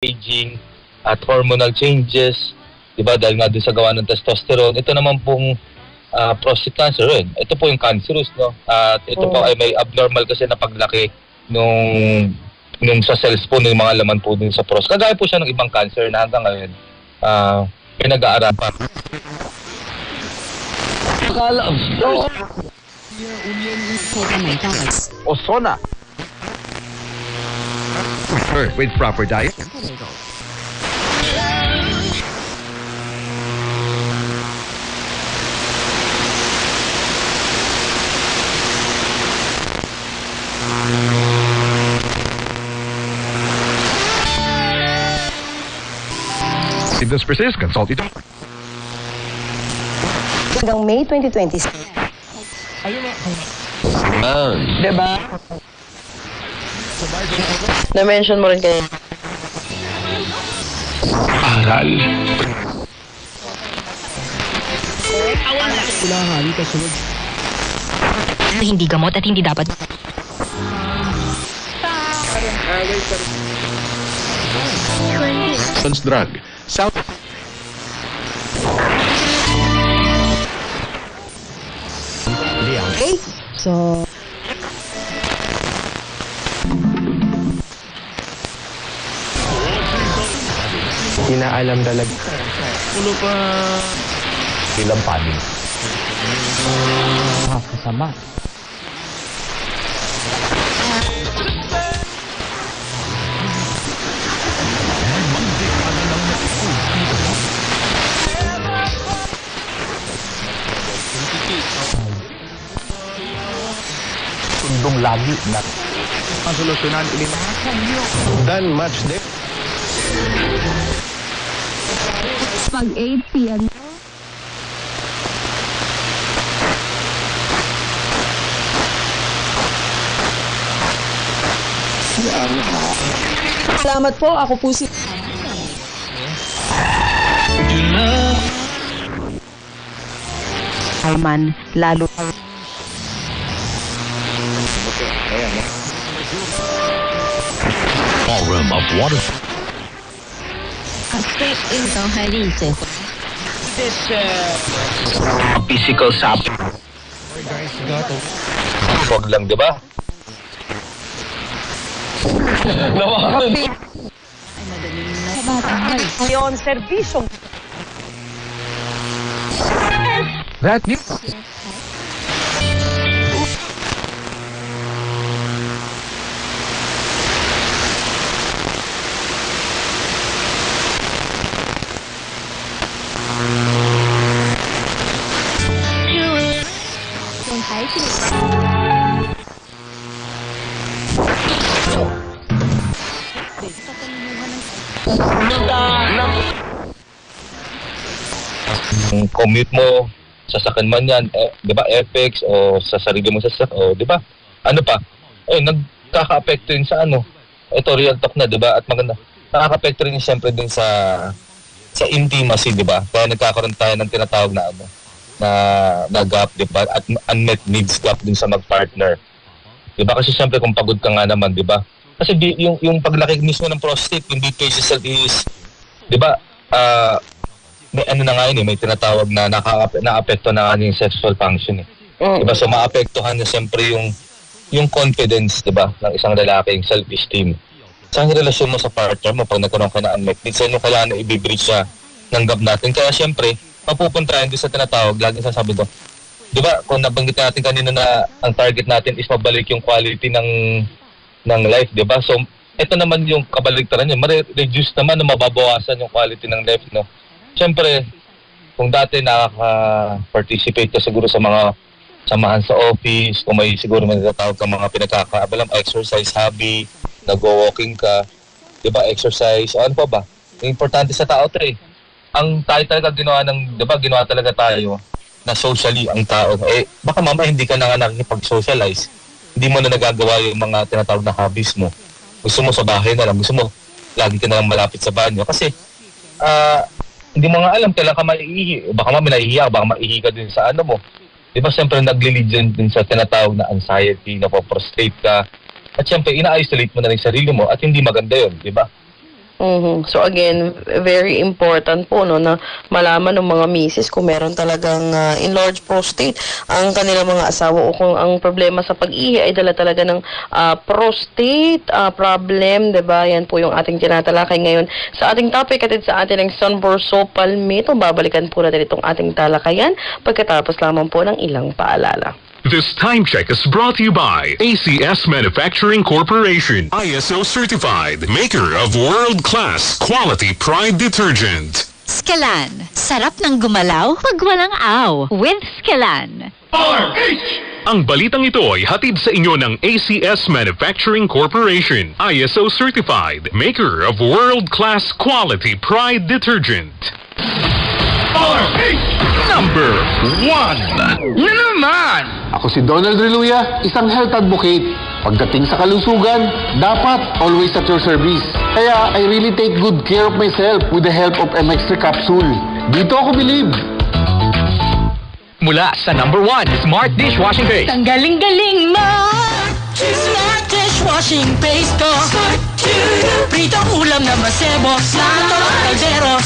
aging at hormonal changes, 'di ba? Dahil nga din sa gawa ng testosterone. Ito naman pong prostate cancer rin. Ito po yung cancerous, no? At ito po ay may abnormal kasi na paglaki nung sa cells po ng mga laman po din sa prostate. Kagaya po siya ng ibang cancer na hanggang ngayon pinag-aaralan pa. Osona. With proper diet. If this persists, consult your doctor. Hanggang May 2020. Diba? Na-mention mo rin kayo. Aral. Hindi gamot at hindi dapat. Drug. South. Okay? So, Inaalam talaga. Ilang panig. Kasama. Sundong lagi na. Ang solusyonan Done much there. Pag 8 p.m. salamat po. Ako po si... Man, lalo. ballroom of water. Physical support. Huwag lang, di ba? Ngayon, servisyo. That new. Commute mo, sasakyan man yan, di ba, FX o sa sarili mo sasakyan, o di ba, ano pa, nagkaka-apekto yun sa ano, ito real talk na, di ba, at maganda, nakaka-apekto rin siyempre din sa intimacy, di ba, kaya nagkakaroon tayo ng tinatawag na ano, na gap, di ba, at unmet needs gap din sa mag-partner, di ba, kasi siyempre kung pagod ka nga naman, di ba, kasi yung paglaki mismo ng prostate, yung deep cell is, di ba, may ano na nga yun may tinatawag na na-apekto na yung sexual function eh. Diba? So maapektuhan niya siyempre yung confidence, diba, ng isang lalaki, yung self-esteem. Sa relasyon mo sa partner mo, pag nagkaroon ka na unmet needs, yung kailangan na i-breach siya ng gap natin. Kaya siyempre, mapupuntrahan din sa tinatawag, laging sasabi to, diba, kung nabanggit natin kanina na ang target natin is mabalik yung quality ng life, diba? So, ito naman yung kabaligtaran niya, ma-reduce naman na mababawasan yung quality ng life, no? Siyempre, kung dati nakaka-participate ka siguro sa mga samahan sa office, kung may siguro may natatawag ka mga pinagkakaabalang exercise hobby, nag-walking ka, di ba, exercise, ano pa ba? Yung importante sa tao to eh. Ang tayo talaga ginawa di ba, ginawa talaga tayo na socially ang tao. Baka mamaya hindi ka na nga nakikipag-socialize. Hindi mo na nagagawa yung mga tinatawag na hobbies mo. Gusto mo sa bahay na lang, gusto mo lagi ka na lang malapit sa banyo. Kasi, hindi mo nga alam kailan ka maiihi. Baka nahihiya, baka maihi ka din sa ano mo. Di ba, siyempre nag-lead din sa tinatawag na anxiety, napoprostrate ka. At siyempre, ina-isolate mo na rin sarili mo at hindi maganda yun, di ba? So again, very important po no na malaman ng mga misis kung meron talagang enlarged prostate ang kanilang mga asawa o kung ang problema sa pag-ihi ay dala talaga ng prostate problem, 'di ba? Yan po yung ating tinatalakay ngayon sa ating topic at sa ating ng Sunburso Palmito. Babalikan po natin itong ating talakayan pagkatapos lamang po ng ilang paalala. This time check is brought to you by ACS Manufacturing Corporation, ISO certified, maker of world-class quality Pride detergent. Skelan. Sarap ng gumalaw pag walang aw. With Skelan. Ang balitang ito ay hatid sa inyo ng ACS Manufacturing Corporation, ISO certified, maker of world-class quality Pride detergent. Number 1. Na naman! Ako si Donald Reluya, isang health advocate. Pagdating sa kalusugan, dapat always at your service. Kaya I really take good care of myself with the help of M-Extra Capsule. Dito ako believe. Mula sa number 1, Smart Dishwashing Base. Ang galing-galing mo! Smart dishwashing paste ko. Pritong ulam na masebo. Plato, kaldero.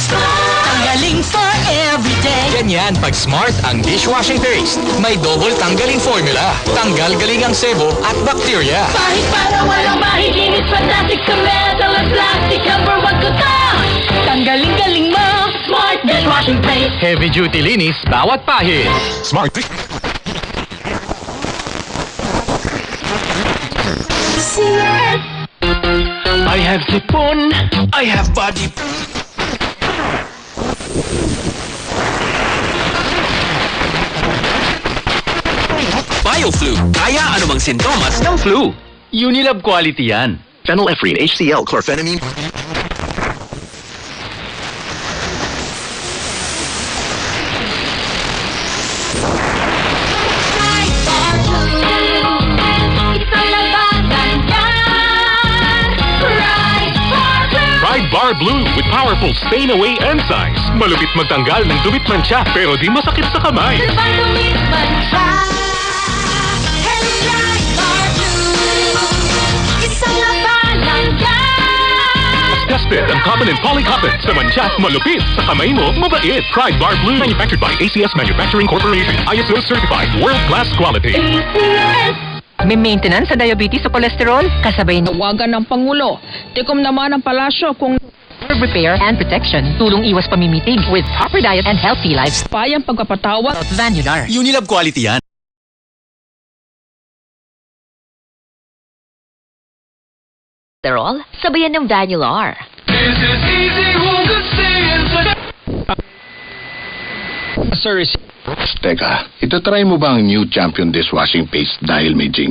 Tanggaling for everyday. Ganyan pag Smart ang dishwashing paste. May double tanggaling formula. Tanggal galing ang sebo at bakterya. Kahit para walang mahiginis, fantastic sa metal at plastic. Number 1 ko to. Tanggaling-galing mo. Smart dishwashing paste. Heavy duty linis, bawat pahid. Smart I have sipon, I have body. BioFlu, kaya anumang sintomas ng flu. Unilab quality yan. Phenylephrine, HCl, chlorphenamine. Pride Bar Blue with powerful stain-away enzymes. Malupit magtanggal ng dubit mancha pero di masakit sa kamay. Tested ang Coppin and Polycoppin sa mancha, malupit sa kamay mo, mabait. Pride Bar Blue, manufactured by ACS Manufacturing Corporation, ISO certified, world-class quality. May maintenance sa diabetes o cholesterol? Kasabay ng Tawagan ng Pangulo. Tikom naman ang palasyo kung nerve repair and protection. Tulong iwas pamimitig with proper diet and healthy lifestyle. payang pagpapatawag. Vanular. Unilab quality yan. Cholesterol, sabayan ng Vanular. Teka, ito try mo ba ang new champion dishwashing paste dahil may jingle?